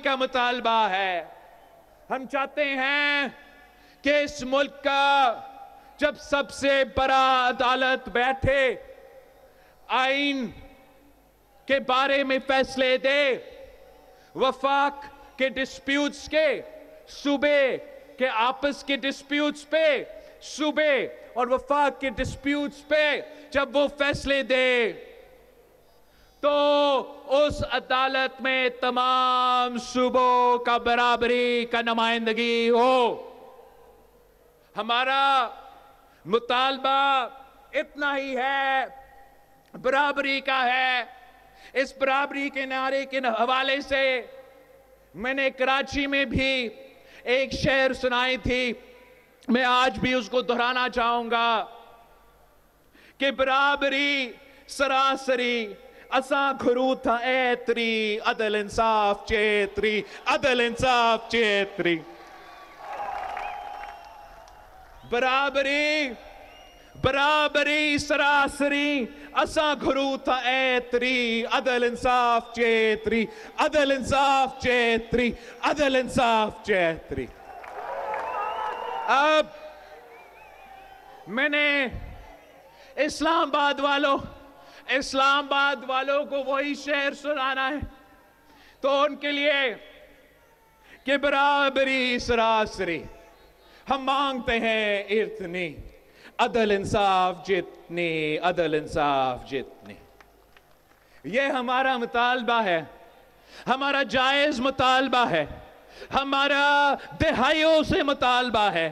का मुतालबा है। हम चाहते हैं कि इस मुल्क का जब सबसे बड़ा अदालत बैठे, आइन के बारे में फैसले दे, वफाक के डिस्प्यूट्स के, सूबे के आपस के डिस्प्यूट्स पे, सूबे और वफाक के डिस्प्यूट्स पे जब वो फैसले दे, तो उस अदालत में तमाम सूबों का बराबरी का नुमाइंदगी हो। हमारा मुतालबा इतना ही है, बराबरी का है। इस बराबरी के नारे के हवाले से मैंने कराची में भी एक शेर सुनाई थी, मैं आज भी उसको दोहराना चाहूंगा कि बराबरी सरासरी असा घरू था ऐतरी, अदल इंसाफ चेतरी, अदल इंसाफ चेतरी। बराबरी बराबरी सरासरी असा घरू था ऐतरी, अदल इंसाफ चेतरी, अदल इंसाफ चेतरी, अदल इंसाफ चेतरी। अब मैंने इस्लामाबाद वालों को वही शेर सुनाना है, तो उनके लिए कि बराबरी सरासरी हम मांगते हैं इतनी, अदल इंसाफ जितनी, अदल इंसाफ जितनी। ये हमारा मुतालबा है, हमारा जायज मुतालबा है, हमारा दहाइयों से मुतालबा है।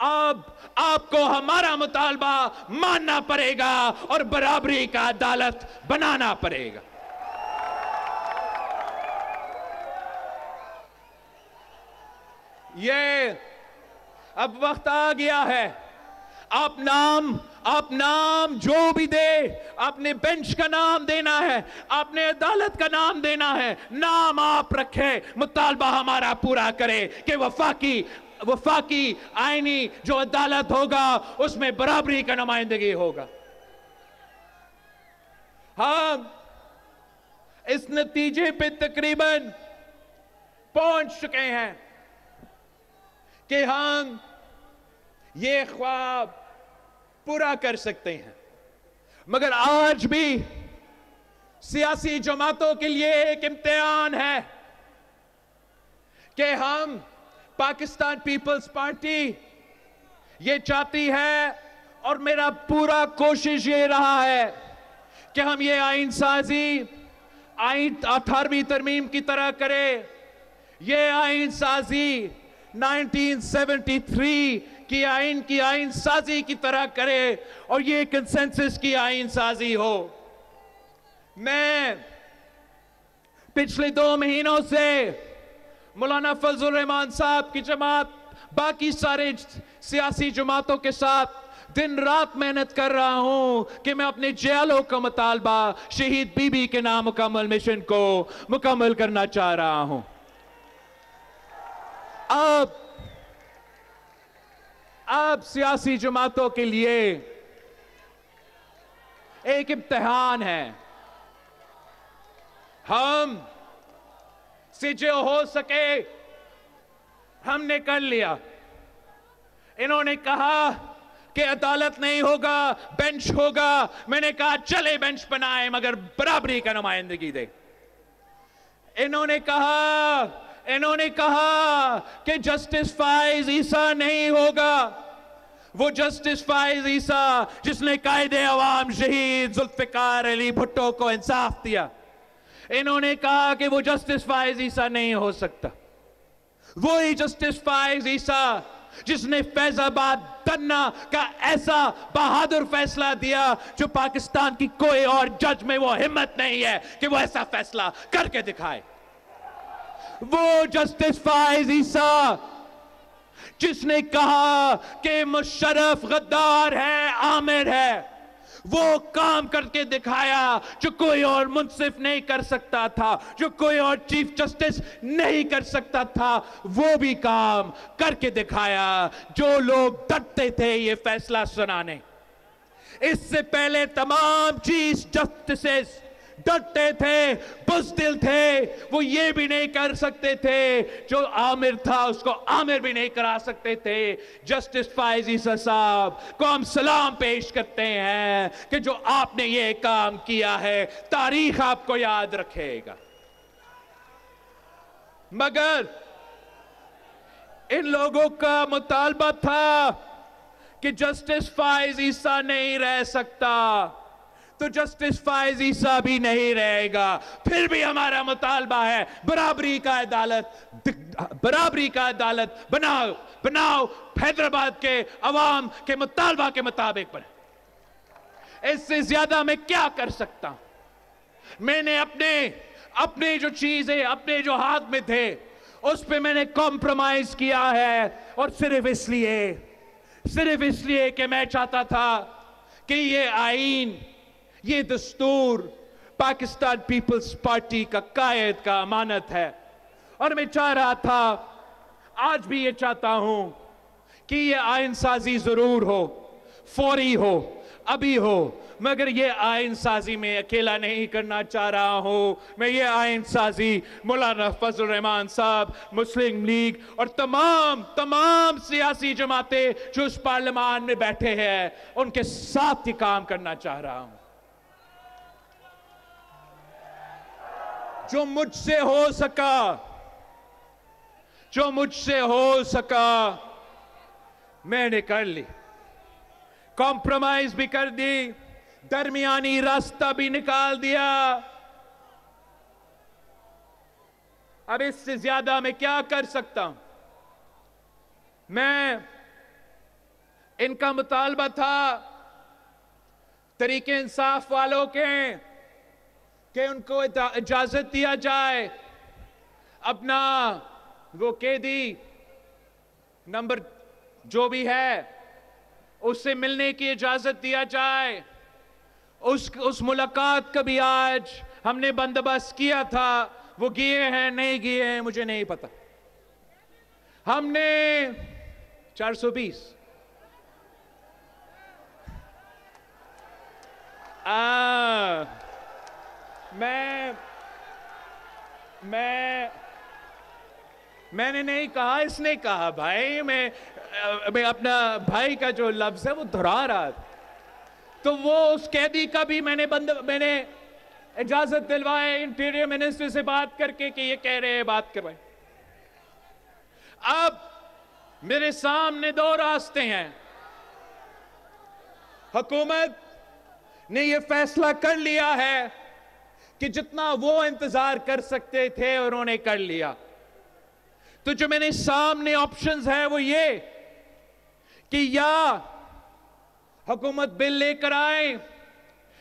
अब आपको हमारा मुतालबा मानना पड़ेगा और बराबरी का अदालत बनाना पड़ेगा। ये अब वक्त आ गया है, आप नाम जो भी दे, आपने बेंच का नाम देना है, आपने अदालत का नाम देना है, नाम आप रखे, मुतालबा हमारा पूरा करे कि वफाकी आईनी जो अदालत होगा उसमें बराबरी का नुमाइंदगी होगा। हम इस नतीजे पे तकरीबन पहुंच चुके हैं कि हम ये ख्वाब पूरा कर सकते हैं, मगर आज भी सियासी जमातों के लिए एक इम्तिहान है कि हम पाकिस्तान पीपल्स पार्टी ये चाहती है, और मेरा पूरा कोशिश ये रहा है कि हम ये आइन साजी आइन 18वीं तरमीम की तरह करें। ये आइन साजी 1973 की आइन साजी की तरह करे और ये कंसेंसस की आइन साजी हो। मैं पिछले 2 महीनों से मौलाना फजल रहमान साहब की जमात, बाकी सारे सियासी जमातों के साथ दिन रात मेहनत कर रहा हूं कि मैं अपने जेलों का मुतालबा शहीद बीबी के नामुकम्मल मिशन को मुकम्मल करना चाह रहा हूं। अब सियासी जमातों के लिए एक इम्तिहान है। हम से जो हो सके हमने कर लिया। इन्होंने कहा कि अदालत नहीं होगा, बेंच होगा। मैंने कहा चले बेंच बनाए मगर बराबरी का नुमाइंदगी दे। इन्होंने कहा कि जस्टिस फाइज ईसा नहीं होगा, वो जस्टिस फाइज ईसा जिसने कायदे अवाम शहीद जुल्फिकार अली भुट्टो को इंसाफ दिया। इन्होंने कहा कि वो जस्टिस फाइज ईसा नहीं हो सकता। वही जस्टिस फाइज ईसा जिसने फैजाबाद धन्ना का ऐसा बहादुर फैसला दिया जो पाकिस्तान की कोई और जज में वो हिम्मत नहीं है कि वो ऐसा फैसला करके दिखाए। वो जस्टिस फाइज ईसा जिसने कहा कि मुशर्रफ गद्दार है, आमिर है, वो काम करके दिखाया जो कोई और मुंसिफ नहीं कर सकता था, जो कोई और चीफ जस्टिस नहीं कर सकता था। वो भी काम करके दिखाया जो लोग डरते थे ये फैसला सुनाने। इससे पहले तमाम चीफ जस्टिसेस डटे थे, बुज़दिल थे, वो ये भी नहीं कर सकते थे, जो आमिर था उसको आमिर भी नहीं करा सकते थे। जस्टिस फायज ईसा साहब को हम सलाम पेश करते हैं कि जो आपने ये काम किया है, तारीख आपको याद रखेगा। मगर इन लोगों का मुतालबा था कि जस्टिस फायज ईसा नहीं रह सकता, तो जस्टिस फायज ईसा भी नहीं रहेगा। फिर भी हमारा मुतालबा है बराबरी का अदालत बनाओ हैदराबाद के अवाम के मुतालबा के मुताबिक बने। इससे ज्यादा मैं क्या कर सकता हूं? मैंने अपने जो चीजें अपने जो हाथ में थे उस पे मैंने कॉम्प्रोमाइज किया है, और सिर्फ इसलिए कि मैं चाहता था कि ये आईन, ये दस्तूर पाकिस्तान पीपल्स पार्टी का कायद का अमानत है। और मैं चाह रहा था, आज भी ये चाहता हूं कि ये आईन साजी जरूर हो, फौरी हो, अभी हो, मगर ये आईन साजी में अकेला नहीं करना चाह रहा हूं। मैं ये आईन साजी मौलाना फजल रहमान साहब, मुस्लिम लीग और तमाम सियासी जमातें जो उस पार्लियामान में बैठे हैं, उनके साथ ही काम करना चाह रहा हूं। जो मुझसे हो सका मैंने कर ली, कॉम्प्रोमाइज भी कर दी, दरमियानी रास्ता भी निकाल दिया। अब इससे ज्यादा मैं क्या कर सकता हूं? मैं इनका मुतालबा था तरीके इंसाफ वालों के कि उनको इजाजत दिया जाए अपना वो कैदी नंबर जो भी है उससे मिलने की इजाजत दिया जाए। उस मुलाकात का भी आज हमने बंदोबस्त किया था, वो गए हैं नहीं गए हैं मुझे नहीं पता। हमने 420 मैंने नहीं कहा, इसने कहा। भाई मैं अपना भाई का जो लफ्ज है वो दोहरा रहा था, तो वो उस कैदी का भी मैंने इजाजत दिलवाए इंटीरियर मिनिस्टर से बात करके कि ये कह रहे हैं बात करवाए। अब मेरे सामने दो रास्ते हैं। हुकूमत ने ये फैसला कर लिया है कि जितना वो इंतजार कर सकते थे उन्होंने कर लिया, तो जो मेरे सामने ऑप्शंस है वो ये कि या हुकूमत बिल लेकर आए,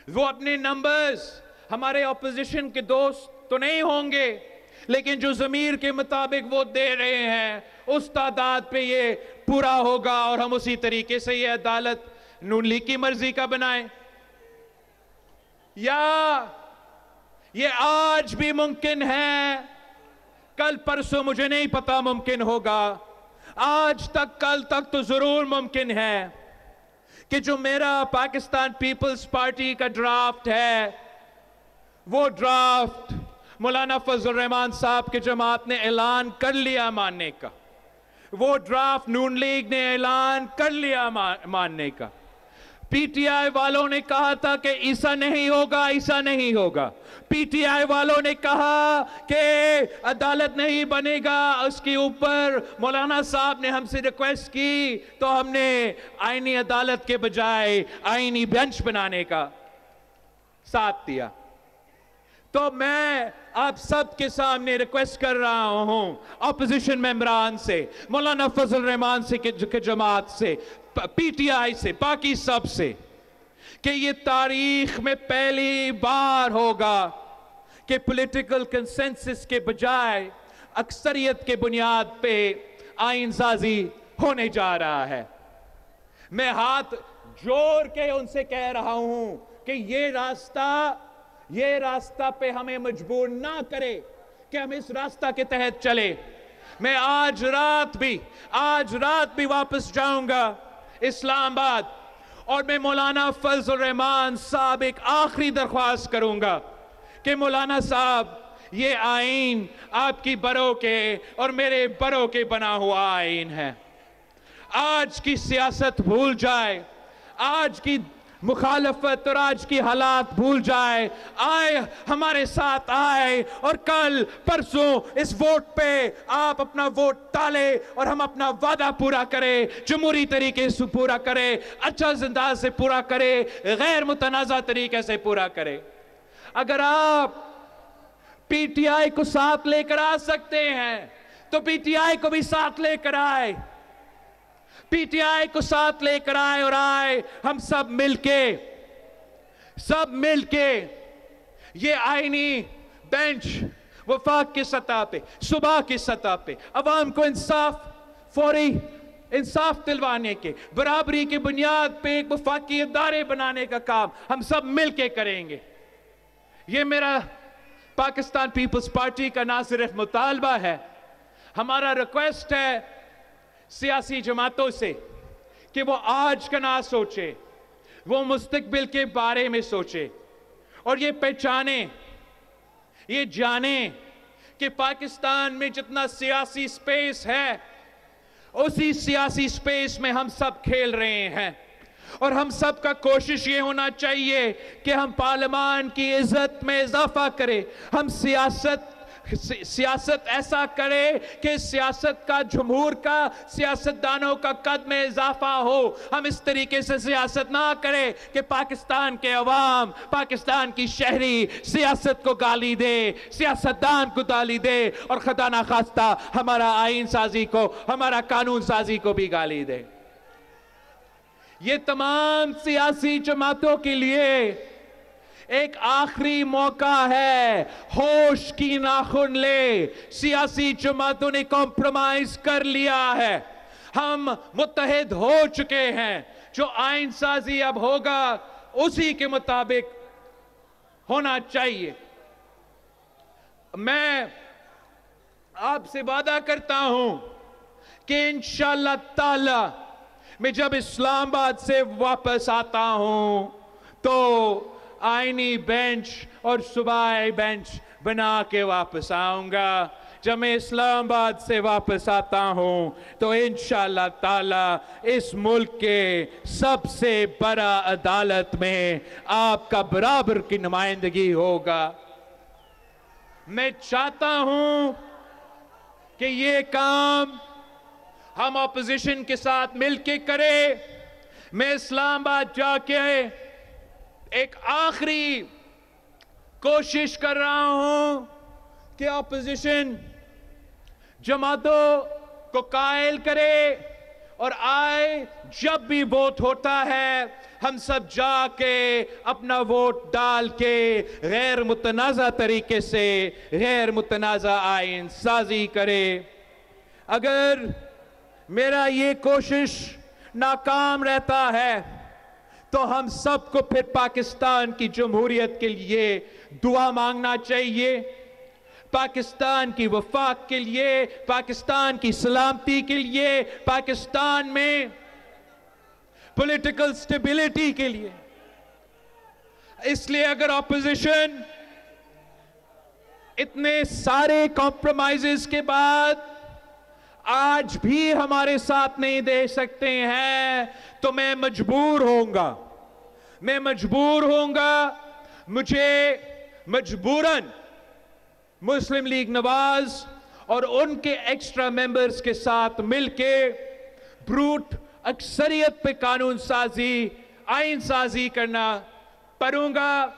वो अपने नंबर्स हमारे ऑपोजिशन के दोस्त तो नहीं होंगे, लेकिन जो ज़मीर के मुताबिक वो दे रहे हैं उस तादाद पे ये पूरा होगा, और हम उसी तरीके से ये अदालत नून लीग की मर्जी का बनाएं। या ये आज भी मुमकिन है, कल परसों मुझे नहीं पता मुमकिन होगा, आज तक कल तक तो जरूर मुमकिन है कि जो मेरा पाकिस्तान पीपल्स पार्टी का ड्राफ्ट है, वो ड्राफ्ट मौलाना फजल रहमान साहब की जमात ने ऐलान कर लिया मानने का, वो ड्राफ्ट नून लीग ने ऐलान कर लिया मानने का। पीटीआई वालों ने कहा था कि ईसा नहीं होगा। पीटीआई वालों ने कहा कि अदालत नहीं बनेगा, उसके ऊपर मौलाना साहब ने हमसे रिक्वेस्ट की, तो हमने आईनी अदालत के बजाय आईनी बेंच बनाने का साथ दिया। तो मैं आप सबके सामने रिक्वेस्ट कर रहा हूं, ऑपोजिशन मेंबरान से, मौलाना फजल रहमान से के जमात से, पीटीआई से, बाकी सब से, कि ये तारीख में पहली बार होगा कि पॉलिटिकल कंसेंसस के बजाय अक्सरियत के बुनियाद पे आईन साजी होने जा रहा है। मैं हाथ जोड़ के उनसे कह रहा हूं कि ये रास्ता पे हमें मजबूर ना करे कि हम इस रास्ता के तहत चले। मैं आज रात भी वापस जाऊंगा इस्लामाबाद, और मैं मौलाना फजल रहमान साहब एक आखिरी दरख्वास्त करूंगा कि मौलाना साहब, ये आईन आपकी बरों के और मेरे बरों के बना हुआ आईन है। आज की सियासत भूल जाए, आज की मुखालफत और आज की हालात भूल जाए, आए हमारे साथ आए और कल परसों इस वोट पे आप अपना वोट डालें और हम अपना वादा पूरा करें, जमहूरी तरीके से पूरा करें, अच्छा अंदाज से पूरा करें, गैर मुतनाज़ा तरीके से पूरा करें। अगर आप पीटीआई को साथ लेकर आ सकते हैं तो पीटीआई को भी साथ लेकर आए, पीटीआई को साथ लेकर आए और आए हम सब मिलके ये आईनी बेंच वफाक की सतह पे, सुबह की सतह पे अवाम को इंसाफ, फौरी इंसाफ दिलवाने के, बराबरी की बुनियाद पे एक वफाकी इदारे बनाने का काम हम सब मिलके करेंगे। ये मेरा पाकिस्तान पीपल्स पार्टी का ना सिर्फ मुतालबा है, हमारा रिक्वेस्ट है सियासी जमातों से कि वो आज का ना सोचे, वो मुस्तकबिल के बारे में सोचे और ये पहचाने, ये जाने कि पाकिस्तान में जितना सियासी स्पेस है उसी सियासी स्पेस में हम सब खेल रहे हैं और हम सब का कोशिश ये होना चाहिए कि हम पार्लियामान की इज्जत में इजाफा करें, हम सियासत ऐसा करे कि सियासत का, जमहूर का, सियासतदानों का कद में इजाफा हो। हम इस तरीके से सियासत ना करें कि पाकिस्तान के अवाम, पाकिस्तान की शहरी सियासत को गाली दे, सियासतदान को गाली दे और खुदा ना खास्ता हमारा आईन साजी को, हमारा कानून साजी को भी गाली दे। ये तमाम सियासी जमातों के लिए एक आखिरी मौका है, होश की नाखुन ले। सियासी जमातों ने कॉम्प्रोमाइज कर लिया है, हम मुत्तहिद हो चुके हैं, जो आईन साजी अब होगा उसी के मुताबिक होना चाहिए। मैं आपसे वादा करता हूं कि इंशाअल्लाह ताला मैं जब इस्लामाबाद से वापस आता हूं तो आईनी बेंच और सूबाई बेंच बना के वापस आऊंगा। जब मैं इस्लामाबाद से वापस आता हूं तो इंशाअल्लाह ताला इस मुल्क के सबसे बड़ा अदालत में आपका बराबर की नुमाइंदगी होगा। मैं चाहता हूं कि ये काम हम ऑपोजिशन के साथ मिलके करें। मैं इस्लामाबाद जाके एक आखिरी कोशिश कर रहा हूं कि ऑपोजिशन जमातों को कायल करे और आए, जब भी वोट होता है हम सब जाके अपना वोट डाल के गैर मुतनाज़ा तरीके से गैर मुतनाज़ा आईन साजी करे। अगर मेरा ये कोशिश नाकाम रहता है तो हम सबको फिर पाकिस्तान की जमहूरियत के लिए दुआ मांगना चाहिए, पाकिस्तान की वफाक के लिए, पाकिस्तान की सलामती के लिए, पाकिस्तान में पॉलिटिकल स्टेबिलिटी के लिए। इसलिए अगर ऑपोजिशन इतने सारे कॉम्प्रोमाइजेस के बाद आज भी हमारे साथ नहीं दे सकते हैं तो मैं मजबूर होऊंगा, मुझे मजबूरन मुस्लिम लीग नवाज और उनके एक्स्ट्रा मेंबर्स के साथ मिलके ब्रूट अक्सरियत पे कानून साजी, आईन साजी करना पड़ूंगा।